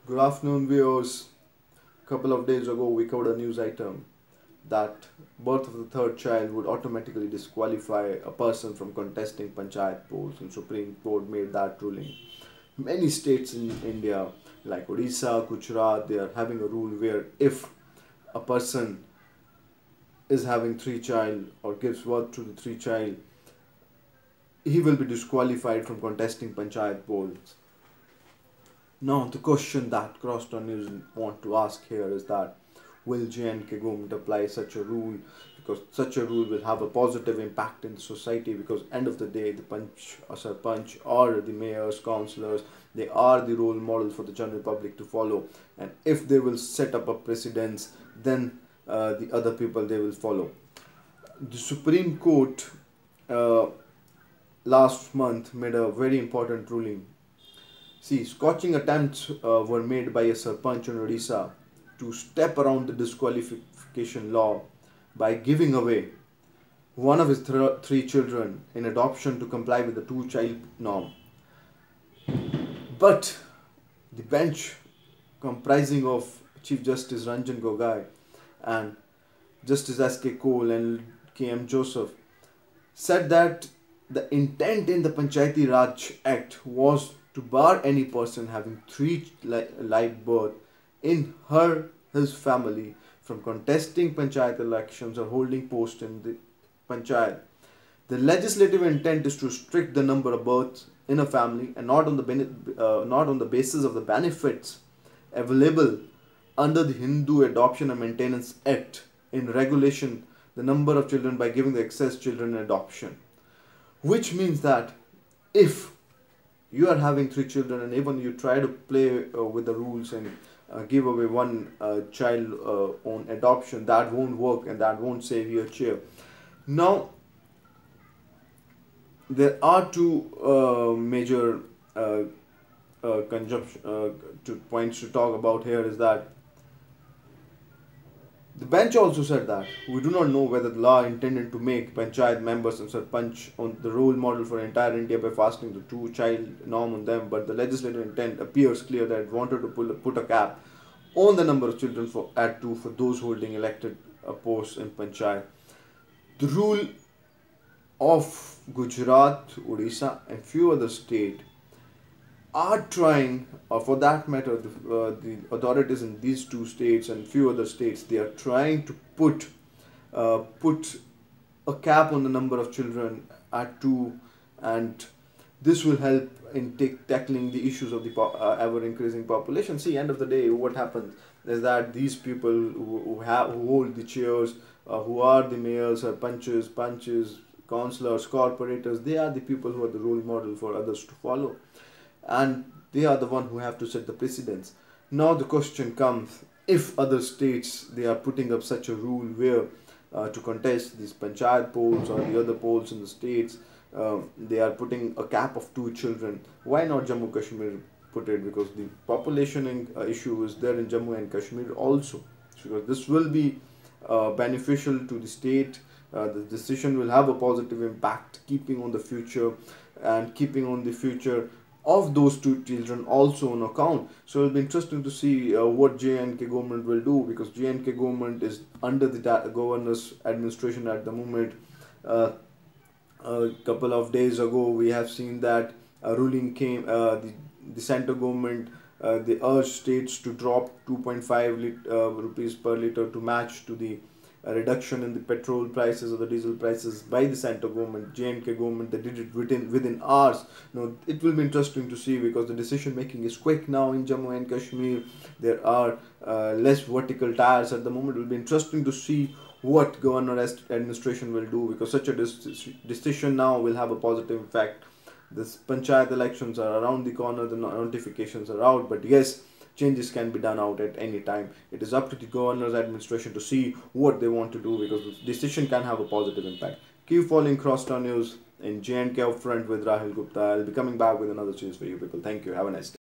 Good afternoon, viewers. A couple of days ago, we covered a news item that birth of the third child would automatically disqualify a person from contesting Panchayat polls, and Supreme Court made that ruling. Many states in India, like Odisha, Gujarat, they are having a rule where if a person is having three child or gives birth to the three child, he will be disqualified from contesting Panchayat polls. Now, the question that crossed on news want to ask here is that will J&K government apply such a rule? Because such a rule will have a positive impact in the society. Because end of the day, the sarpanch or the mayors, councillors, they are the role models for the general public to follow. And if they will set up a precedence, then the other people they will follow. The Supreme Court last month made a very important ruling. See, scorching attempts were made by a sarpanch in Odisha to step around the disqualification law by giving away one of his three children in adoption to comply with the two-child norm. But the bench, comprising of Chief Justice Ranjan Gogoi and Justice S.K. Cole and K.M. Joseph, said that the intent in the Panchayati Raj Act was to bar any person having three live birth in his family from contesting Panchayat elections or holding post in the Panchayat. The legislative intent is to restrict the number of births in a family and not on the basis of the benefits available under the Hindu Adoption and Maintenance Act in regulation the number of children by giving the excess children in adoption. Which means that if you are having three children and even you try to play with the rules and give away one child on adoption, that won't work and that won't save your chair. Now, there are two major points to talk about here is that the bench also said that we do not know whether the law intended to make Panchayat members and sarpanch on the role model for entire India by fastening the two-child norm on them, but the legislative intent appears clear that it wanted to put a cap on the number of children at two for those holding elected posts in Panchayat. The rule of Gujarat, Odisha and few other states are trying, or for that matter, the authorities in these two states and few other states, they are trying to put a cap on the number of children at two, and this will help in tackling the issues of the ever increasing population. See, end of the day, what happens is that these people who hold the chairs, who are the mayors, punches, councillors, corporators, they are the people who are the role model for others to follow. And they are the one who have to set the precedence. Now the question comes, if other states, they are putting up such a rule where to contest these Panchayat polls or the other polls in the states, they are putting a cap of two children. Why not Jammu Kashmir put it? Because the population issue is there in Jammu and Kashmir also. Because this will be beneficial to the state. The decision will have a positive impact, keeping on the future of those two children also on account. So it'll be interesting to see what J&K government will do, because J&K government is under the governor's administration at the moment. A couple of days ago, we have seen that a ruling came. The center government they urged states to drop 2.5 rupees per litre to match to the reduction in the petrol prices or the diesel prices by the center government. J&K government, they did it within hours. Now it will be interesting to see, because the decision making is quick now in Jammu and Kashmir. There are less vertical tires at the moment. It will be interesting to see what governor's administration will do, because such a decision now will have a positive effect. This Panchayat elections are around the corner, the notifications are out, but yes, changes can be done out at any time. It is up to the governor's administration to see what they want to do, because the decision can have a positive impact. Keep following Crosstown News in J&K Upfront with Rahil Gupta. I'll be coming back with another series for you people. Thank you. Have a nice day.